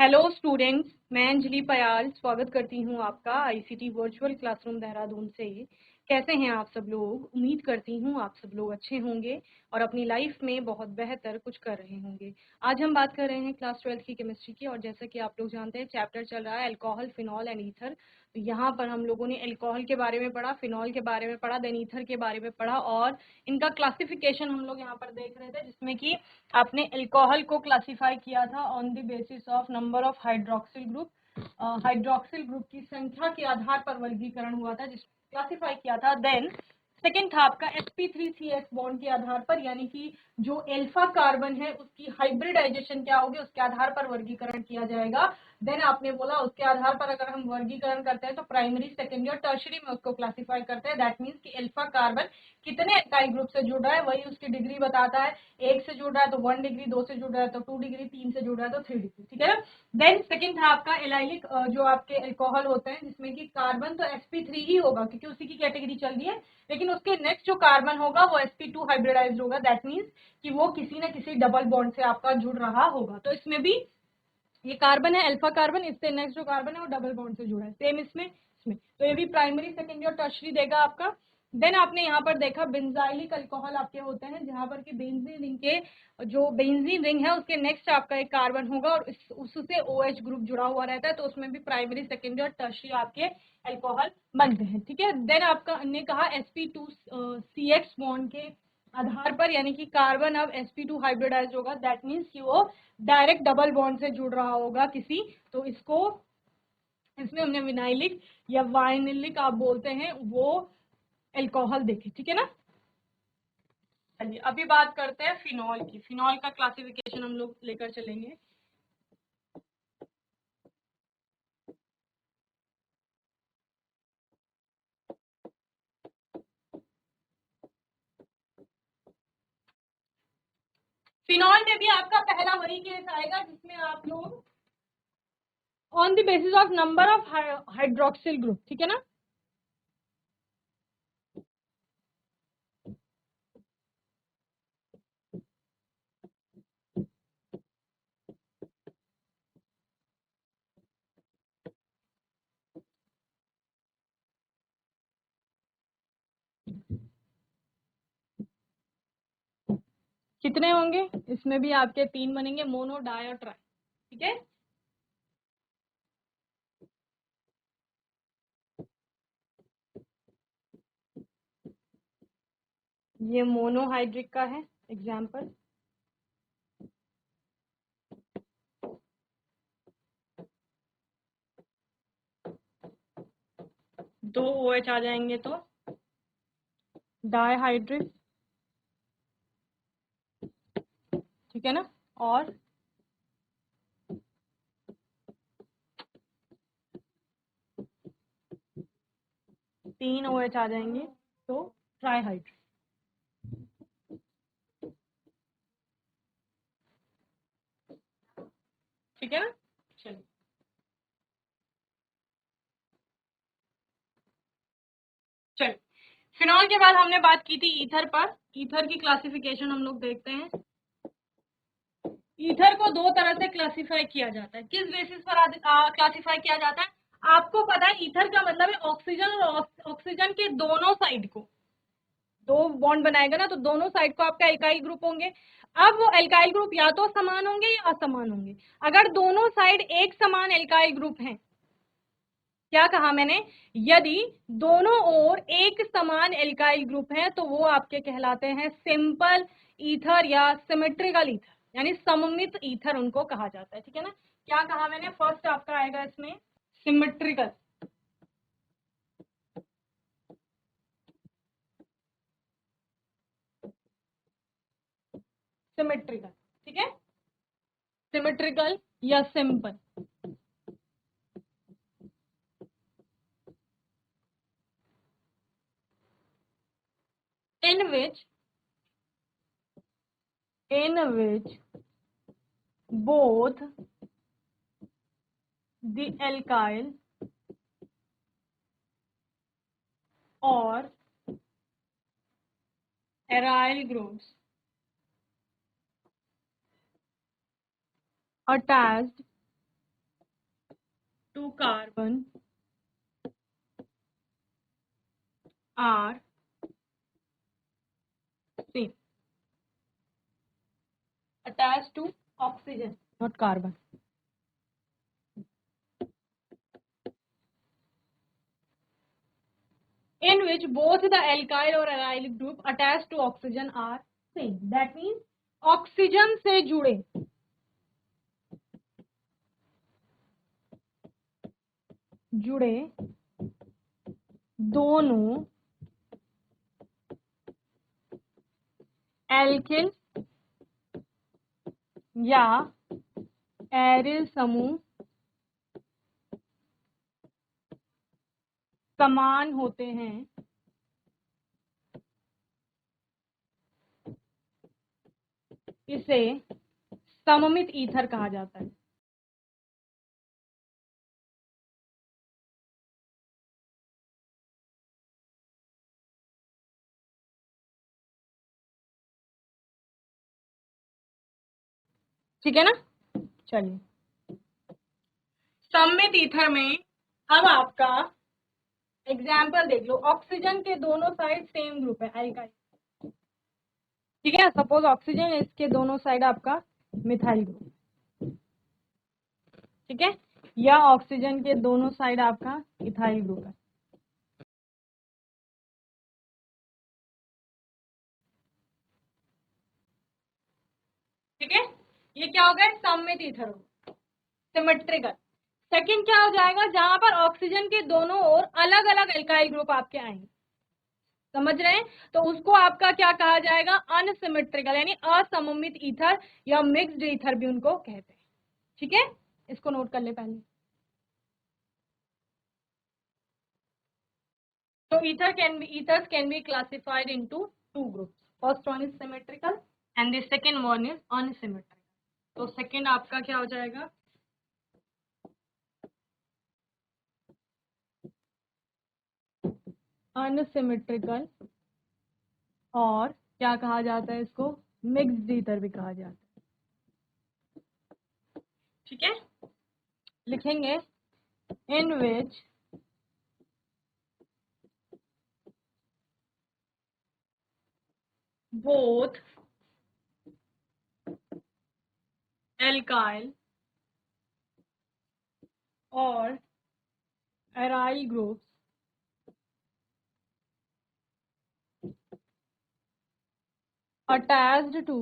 Hello students, मैं अंजलि पयाल स्वागत करती हूँ आपका आईसीटी वर्चुअल क्लासरूम देहरादून से। कैसे हैं आप सब लोग? उम्मीद करती हूँ आप सब लोग अच्छे होंगे और अपनी लाइफ में बहुत बेहतर कुछ कर रहे होंगे। आज हम बात कर रहे हैं क्लास 12 की केमिस्ट्री की, और जैसा कि आप लोग जानते हैं चैप्टर चल रहा है अल्कोहल, फिनॉल एंड ईथर। तो यहाँ पर हम लोगों ने अल्कोहल के बारे में पढ़ा, फिनॉल के बारे में पढ़ा, देन ईथर के बारे में पढ़ा, और इनका क्लासिफिकेशन हम लोग यहाँ पर देख रहे थे, जिसमें कि आपने अल्कोहल को क्लासिफाई किया था on the basis of number of hydroxyl group. Hydroxyl group की संख्या के आधार पर वर्गीकरण हुआ था, जिस क्लासिफाई किया था। देन सेकेंड था आपका sp3cs बॉन्ड के आधार पर, यानी कि जो अल्फा कार्बन है उसकी हाइब्रिडाइजेशन क्या होगी उसके आधार पर वर्गीकरण किया जाएगा। देन आपने बोला उसके आधार पर अगर हम वर्गीकरण करते हैं तो प्राइमरी, सेकेंडरी और टर्शरी में उसको क्लासिफाई करते हैं। दैट मीन्स कि अल्फा कार्बन कितने अल्काइल ग्रुप से जुड़ रहा है वही उसकी डिग्री बताता है। एक से जुड़ रहा है तो 1 डिग्री, 2 से जुड़ रहा है तो 2 डिग्री, 3 से जुड़ रहा है तो 3 डिग्री, ठीक है ना। देन सेकंड था आपका एलाइलिक, जो आपके अल्कोहल होते हैं जिसमें कि कार्बन तो sp3 ही होगा क्योंकि उसी की कैटेगरी चल रही है, लेकिन उसके नेक्स्ट जो कार्बन होगा वो sp2 हाइब्रिडाइज्ड होगा। दैट मीन्स कि वो किसी न किसी डबल बॉन्ड से आपका जुड़ रहा होगा। तो इसमें भी ये कार्बन है अल्फा कार्बन, इससे नेक्स्ट जो कार्बन है वो डबल बॉन्ड से जुड़ा है। सेम इसमें तो ये भी प्राइमरी, सेकेंडरी और टर्शरी देगा आपका। देन आपने यहाँ पर देखा बेंजाइलिक अल्कोहल आपके होते हैं जहाँ पर कि बेंजीन रिंग के जो बेंजीन रिंग है उसके नेक्स्ट आपका एक कार्बन होगा और उससे OH ग्रुप जुड़ा हुआ रहता है, तो उसमें भी प्राइमरी, सेकेंडरी और टर्शरी आपके अल्कोहल बनते हैं, ठीक है। देन आपका ने कहा sp2CX बॉन्ड के आधार पर, यानी कि कार्बन अब sp2 हाइब्रिडाइज होगा। दैट मीन्स कि वो डायरेक्ट डबल बॉन्ड से जुड़ रहा होगा किसी, तो इसमें हमने विनाइलिक या वाइनिलिक आप बोलते हैं वो अल्कोहल देखे, ठीक है ना। चलिए अभी बात करते हैं फिनॉल की। फिनॉल का क्लासिफिकेशन हम लोग लेकर चलेंगे। फिनॉल में भी आपका पहला वही केस आएगा जिसमें आप लोग on the basis of number of hydroxyl group, ठीक है ना। कितने होंगे इसमें भी आपके 3 बनेंगे, मोनो, डाई और ट्राई, ठीक है। ये मोनोहाइड्रिक का है एग्जाम्पल। 2 OH आ जाएंगे तो डाईहाइड्रिक, ठीक है ना। और 3 OH आ जाएंगे तो ट्राईहाइड्रिक, ठीक है ना। चलिए चलिए फिनॉल के बाद हमने बात की थी ईथर पर। ईथर की क्लासिफिकेशन हम लोग देखते हैं। ईथर को 2 तरह से क्लासिफाई किया जाता है। किस बेसिस पर क्लासिफाई किया जाता है? आपको पता है ईथर का मतलब है ऑक्सीजन और ऑक्सीजन के दोनों साइड को, 2 बॉन्ड बनाएगा ना तो दोनों साइड को आपका एल्काइल ग्रुप होंगे। अब वो एल्काइल ग्रुप या तो समान होंगे या असमान होंगे। अगर दोनों साइड एक समान एल्काइल ग्रुप हैं, क्या कहा मैंने, यदि दोनों ओर एक समान एल्काइल ग्रुप हैं तो वो आपके कहलाते हैं सिंपल ईथर या सिमेट्रिकल ईथर, यानी सममित ईथर उनको कहा जाता है, ठीक है ना। क्या कहा मैंने, फर्स्ट आपका आएगा इसमें सिमेट्रिकल, सिमेट्रिकल, ठीक है, सिमेट्रिकल या simple. in which both the alkyl or aryl groups attached 2 carbon are same attached to oxygen, not carbon. In which both the alkyl or aryl group attached to oxygen are same. That means oxygen से जुड़े दोनों alkyl या aryl समूह समान होते हैं, इसे सममित ईथर कहा जाता है। ठीक है ना? चलिए, सममित ईथर में अब आपका एग्जाम्पल देख लो। ऑक्सीजन के दोनों साइड सेम ग्रुप है एल्काइल, ठीक है। सपोज ऑक्सीजन, इसके दोनों साइड आपका मिथाइल ग्रुप, ठीक है, या ऑक्सीजन के दोनों साइड आपका इथाइल ग्रुप है। ठीक है, ये क्या हो गया? सममित ईथर हो, सिमेट्रिकल। सेकंड क्या हो जाएगा? जहां पर ऑक्सीजन के दोनों ओर अलग अलग एल्काइल ग्रुप आपके आएंगे, समझ रहे हैं? तो उसको आपका क्या कहा जाएगा? अनसिमेट्रिकल, यानी असममित ईथर या मिक्स्ड ईथर भी उनको कहते हैं। ठीक है, इसको नोट कर ले पहले। तो ethers can be classified into two groups. First one is symmetrical and the second one is unsymmetrical. तो second आपका क्या हो जाएगा? अनसिमेट्रिकल, और क्या कहा जाता है इसको? मिक्स्ड ईथर भी कहा जाता है। ठीक है, लिखेंगे इन विच both alkyl or aryl groups attached to,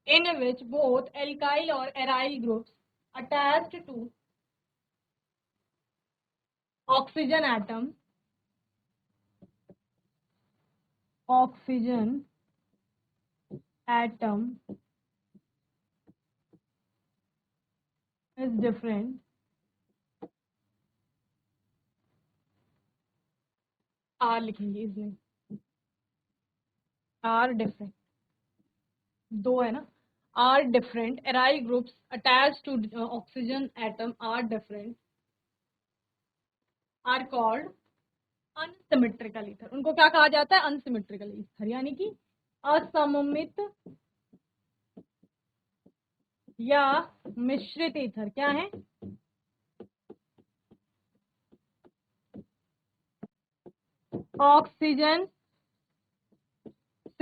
in which both alkyl or aryl groups attached to oxygen atom is different are लिखेंगे इसमें, आर डिफरेंट, दो है ना, are different aryl groups attach to oxygen atom are different are called unsymmetrical ether. उनको क्या कहा जाता है? अनसिमेट्रिकल ईथर, यानी कि असममित या मिश्रित ईथर। क्या है? ऑक्सीजन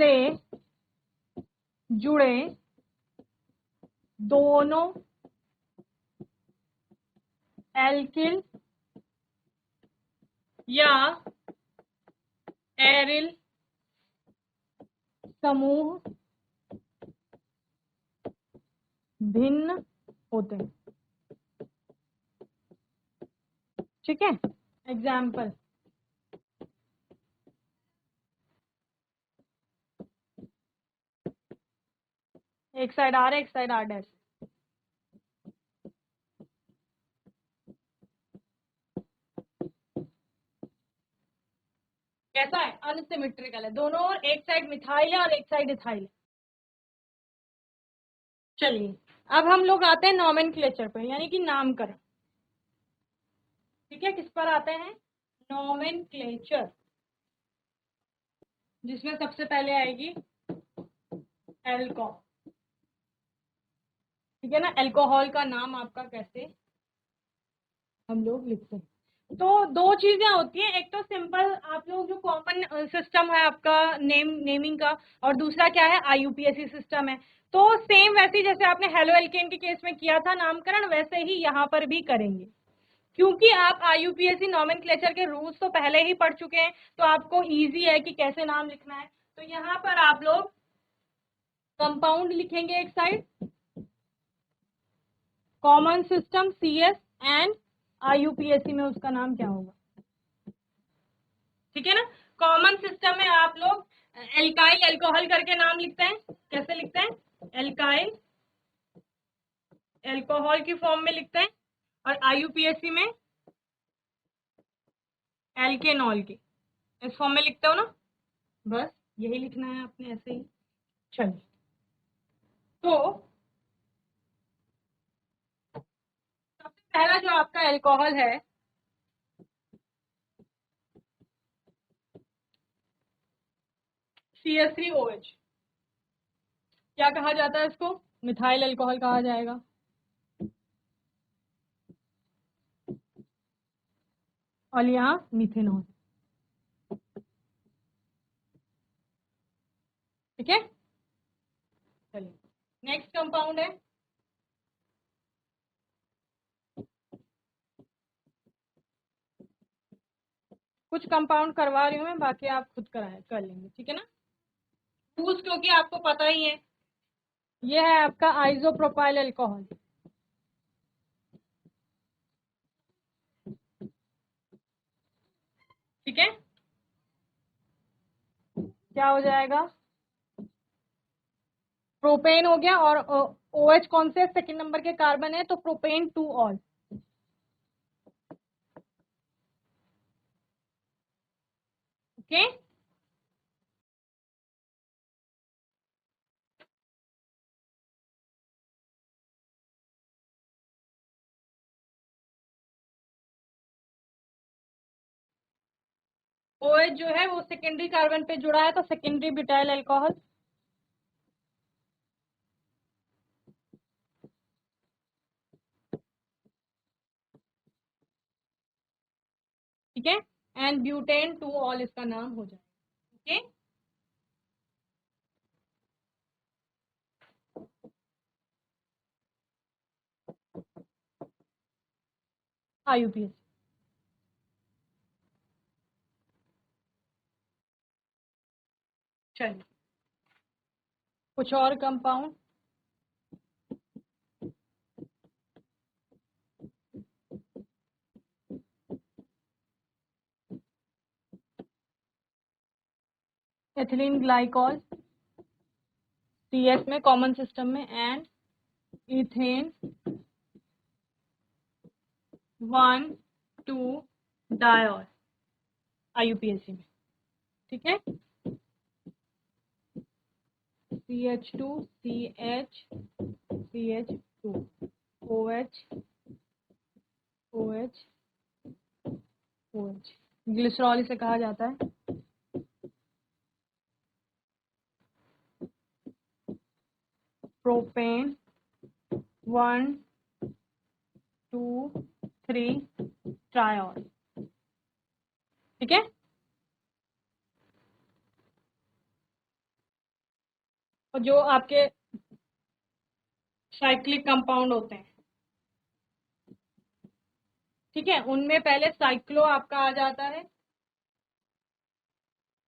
से जुड़े दोनों एल्किल या एरिल समूह भिन्न होते हैं। ठीक है, एग्जाम्पल, एक साइड आर है, एक साइड आर डैश। कैसा है? अनसिमेट्रिकल है, दोनों और एक साइड मिथाइल है और एक साइड इथाइल है। चलिए, अब हम लोग आते हैं नॉमेनक्लेचर पर, यानी कि नामकरण। ठीक है, किस पर आते हैं? नॉमेनक्लेचर, जिसमें सबसे पहले आएगी एल्कोहल। ठीक है ना। अल्कोहल का नाम आपका कैसे हम लोग लिखते हैं। तो दो चीजें होती हैं, एक तो सिंपल आप लोग जो कॉमन सिस्टम है आपका नेमिंग का, और दूसरा क्या है आईयूपीएसी सिस्टम है। तो सेम वैसे ही जैसे आपने हेलो एल्केन के केस में किया था नामकरण, वैसे ही यहाँ पर भी करेंगे, क्योंकि आप आईयूपीएसी नॉमेनक्लेचर के रूल्स तो पहले ही पढ़ चुके हैं, तो आपको इजी है कि कैसे नाम लिखना है। तो यहाँ पर आप लोग कंपाउंड लिखेंगे एक side, common system CS, and IUPAC में उसका नाम क्या होगा। ठीक है ना। कॉमन सिस्टम में आप लोग एल्काइल अल्कोहल करके नाम लिखते हैं, कैसे लिखते हैं, एल्काइल अल्कोहल की फॉर्म में लिखते हैं, और आईयूपीएसी में एल्केनॉल की इस फॉर्म में लिखते हो ना। बस यही लिखना है आपने, ऐसे ही। चलिए, तो सबसे पहला जो आपका अल्कोहल है, CH3OH, क्या कहा जाता है इसको, मिथाइल अल्कोहल कहा जाएगा। और यहाँ मिथेनॉल। ठीक है। चलिए, नेक्स्ट कंपाउंड है, कुछ कंपाउंड करवा रही हूँ मैं, बाकी आप खुद कर लेंगे, ठीक है ना। रूल्स क्योंकि आपको पता ही है। ये है आपका आइसोप्रोपाइल अल्कोहल। ठीक है, क्या हो जाएगा, प्रोपेन हो गया, और OH कौन से सेकंड नंबर के कार्बन है, तो प्रोपेन 2 ऑल। ओके, OH जो है वो सेकेंडरी कार्बन पे जुड़ा है, तो सेकेंडरी ब्यूटाइल अल्कोहल। ठीक है, एंड ब्यूटेन 2 ऑल इसका नाम हो जाएगा। Okay, IUPS. चलिए, कुछ और कंपाउंड, एथिलीन ग्लाइकॉल CS में कॉमन सिस्टम में, एंड इथेन 1,2 डायोल आईयूपीएसी में। ठीक है, CH2 CH CH2 OH OH OH, glycerol इसे कहा जाता है। Propane 1 2 3 triol. ठीक है, और जो आपके साइक्लिक कंपाउंड होते हैं, ठीक है, उनमें पहले साइक्लो आपका आ जाता है,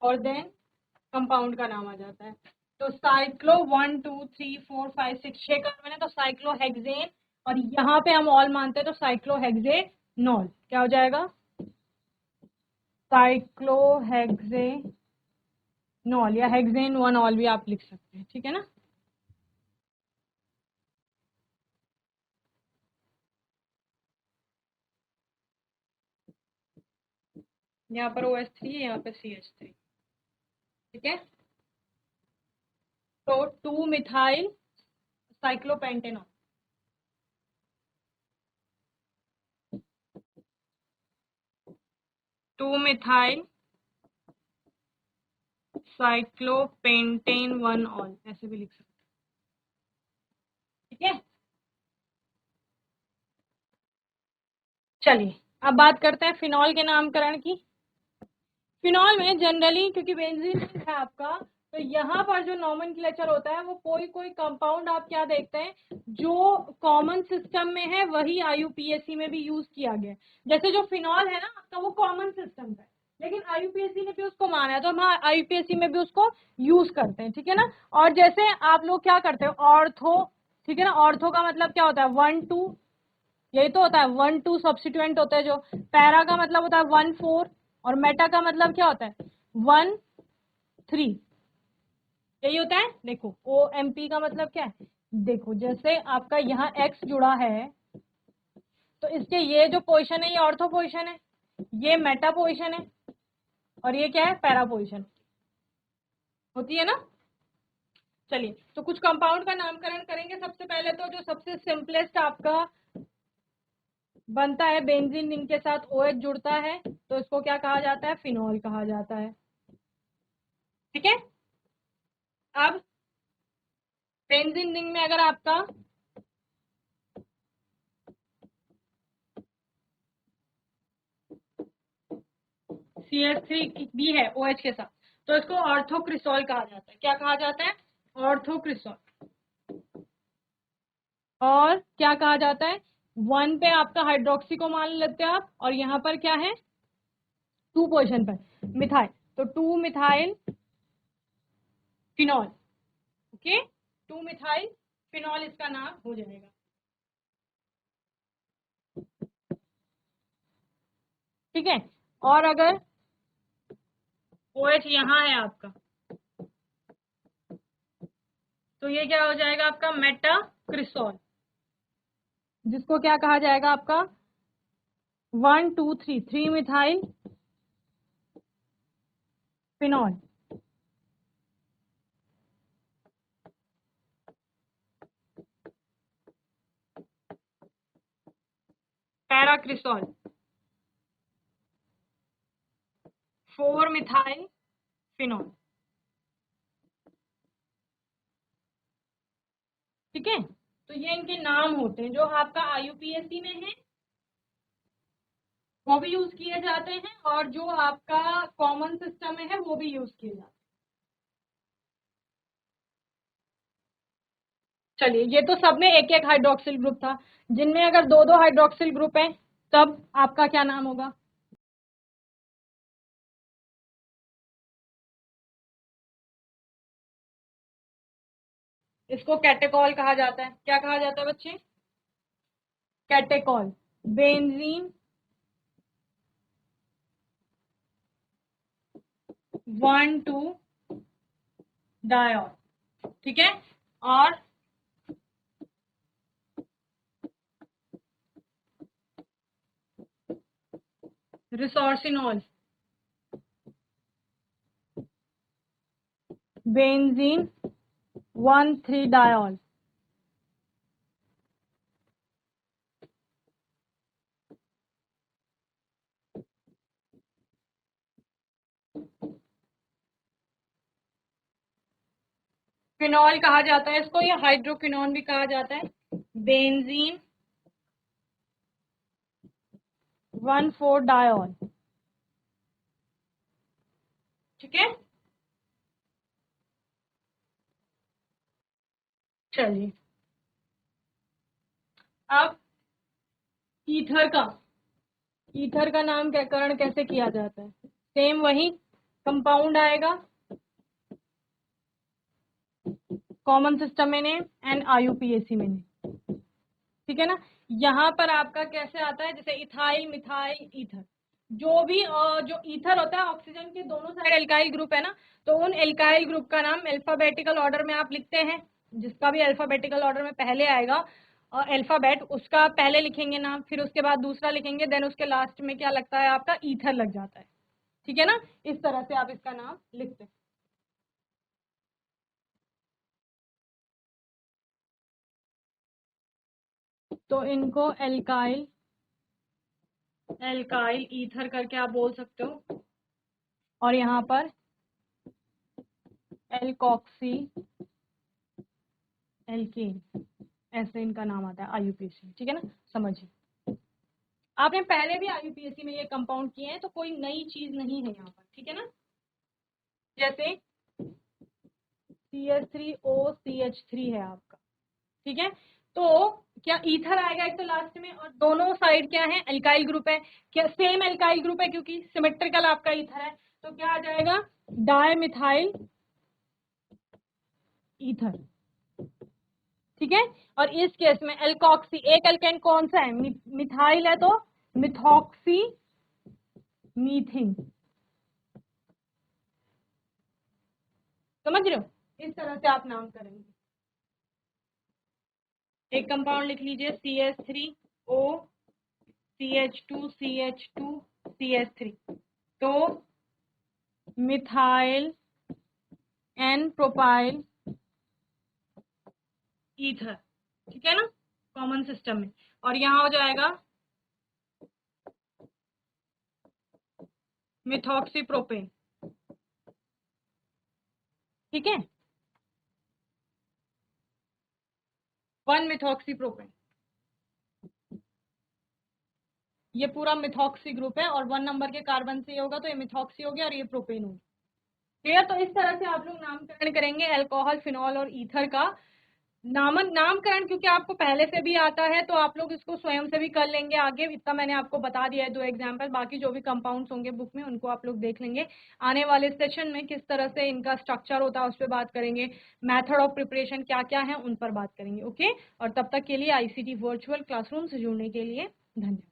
और देन कंपाउंड का नाम आ जाता है। तो साइक्लो 1 2 3 4 5 6 6 कार्बन है, तो साइक्लो हेक्सेन, और यहाँ पे हम ऑल मानते हैं, तो साइक्लो हेक्सेनॉल क्या हो जाएगा, साइक्लो हेक्सेनॉल, या हेक्सेन 1 ऑल भी आप लिख सकते हैं। ठीक है ना। यहाँ पर OH3 है, यहाँ पे CH3। ठीक है, तो 2 मिथाइल साइक्लोपेंटेनॉल, 2 मिथाइल साइक्लोपेंटेन 1 ऑल, ऐसे भी लिख सकते हैं। ठीक है, चलिए अब बात करते हैं फिनॉल के नामकरण की। फिनॉल में जनरली क्योंकि बेंजीन है आपका, तो यहाँ पर जो नॉमेनक्लेचर होता है वो कोई कोई कंपाउंड आप क्या देखते हैं जो कॉमन सिस्टम में है वही आईयूपीएसी में भी यूज किया गया है। जैसे जो फिनॉल है ना आपका वो कॉमन सिस्टम का है, लेकिन आईयूपीएसी ने भी उसको माना है तो हम आईयूपीएसी में भी उसको यूज करते हैं, ठीक है ना। और जैसे आप लोग क्या करते हो ऑर्थो, ठीक है ना, ऑर्थो का मतलब क्या होता है 1 2, यही तो होता है 1 2 सब्सिट्यूएंट होता है। जो पैरा का मतलब होता है 1 4 और मेटा का मतलब क्या होता है 1 3, यही होता है। देखो ओ एम पी का मतलब क्या है, देखो जैसे आपका यहाँ एक्स जुड़ा है तो इसके ये जो पोजीशन है ये ऑर्थो पोजीशन है, ये मेटा पोजीशन है और ये क्या है पैरा पोजीशन होती है ना। चलिए तो कुछ कंपाउंड का नामकरण करेंगे। सबसे पहले तो जो सबसे सिंपलेस्ट आपका बनता है बेंजीन रिंग के साथ OH जुड़ता है तो इसको क्या कहा जाता है फिनॉल कहा जाता है, ठीक है। अब बेंजीन रिंग में अगर आपका CH3 भी है OH के साथ तो इसको ऑर्थोक्रिसॉल कहा जाता है। क्या कहा जाता है ऑर्थोक्रिसॉल। और क्या कहा जाता है 1 पे आपका हाइड्रोक्सी को मान लेते हो आप और यहाँ पर क्या है 2 पोजीशन पर मिथाइल, तो 2 methyl phenol, okay 2 methyl phenol इसका नाम हो जाएगा, ठीक है। और अगर OH यहाँ है आपका तो ये क्या हो जाएगा आपका मेटाक्रिसॉल, जिसको क्या कहा जाएगा आपका 1 2 3 मिथाइल फिनॉल, पैराक्रिसॉल 4 मिथाइल फिनॉल, ठीक है। तो ये इनके नाम होते हैं जो आपका आईयूपीएसी में है वो भी यूज किए जाते हैं और जो आपका कॉमन सिस्टम में है वो भी यूज किए जाते हैं। चलिए ये तो सब में एक एक हाइड्रोक्सिल ग्रुप था, जिनमें अगर दो दो हाइड्रोक्सिल ग्रुप है तब आपका क्या नाम होगा। इसको कैटेकॉल कहा जाता है। क्या कहा जाता है बच्चे कैटेकॉल। बेंजीन 1 2 डायोल, ठीक है। और रिसोर्सिनॉल बेंजीन 1 3 डायोल, फिनॉल कहा जाता है इसको या हाइड्रोक्विनोन भी कहा जाता है। बेंजीन 1 4 डायोल, ठीक है। चलिए अब ईथर का नामकरण कैसे किया जाता है। सेम वही कंपाउंड आएगा कॉमन सिस्टम में नेम एंड आईयूपीएसी में नेम, ठीक है ना। यहाँ पर आपका कैसे आता है जैसे इथाइल मिथाइल ईथर, जो भी जो ईथर होता है ऑक्सीजन के दोनों साइड एल्काइल ग्रुप है ना, तो उन एल्काइल ग्रुप का नाम अल्फाबेटिकल ऑर्डर में आप लिखते हैं। जिसका भी अल्फाबेटिकल ऑर्डर में पहले आएगा अल्फाबेट उसका पहले लिखेंगे नाम, फिर उसके बाद दूसरा लिखेंगे, देन उसके लास्ट में क्या लगता है आपका ईथर लग जाता है, ठीक है ना। इस तरह से आप इसका नाम लिखते हैं। तो इनको एल्काइल एल्काइल ईथर करके आप बोल सकते हो। और यहाँ पर एल्कॉक्सी एल्केन, ऐसे इनका नाम आता है आईयूपीएसी, ठीक है ना। समझिए आपने पहले भी IUPAC में ये कंपाउंड किए हैं, तो कोई नई चीज नहीं है यहाँ पर, ठीक है ना। जैसे CH3OCH3 है आपका, ठीक है। तो क्या ईथर आएगा एक तो लास्ट में, और दोनों साइड क्या है, एल्काइल ग्रुप है, क्या सेम एल्काइल ग्रुप है क्योंकि सिमेट्रिकल आपका ईथर है, तो क्या आ जाएगा, डायमिथाइल ईथर, ठीक है। और इस केस में एल्कोक्सी, एक एल्केन कौन सा है, मिथाइल है, तो मिथॉक्सी मीथिन, समझ रहे हो, इस तरह से आप नाम करेंगे। एक कंपाउंड लिख लीजिए CH3O CH2CH2CH3, तो मिथाइल एन प्रोपाइल ईथर, ठीक है ना, कॉमन सिस्टम में। और यहाँ हो जाएगा मिथॉक्सीप्रोपेन, ठीक है, 1 मिथॉक्सीप्रोपेन, ये पूरा मिथॉक्सी ग्रुप है और 1 नंबर के कार्बन से होगा तो ये मिथॉक्सी हो गया और ये प्रोपेन होगा, क्लियर। तो इस तरह से आप लोग नामकरण करेंगे अल्कोहल, फिनॉल और ईथर का। नामकरण क्योंकि आपको पहले से भी आता है तो आप लोग इसको स्वयं से भी कर लेंगे आगे, इतना मैंने आपको बता दिया है 2 एग्जाम्पल, बाकी जो भी कंपाउंड्स होंगे बुक में उनको आप लोग देख लेंगे। आने वाले सेशन में किस तरह से इनका स्ट्रक्चर होता है उस पर बात करेंगे, मेथड ऑफ प्रिपरेशन क्या क्या है उन पर बात करेंगे, ओके। और तब तक के लिए ICT वर्चुअल क्लासरूम से जुड़ने के लिए धन्यवाद।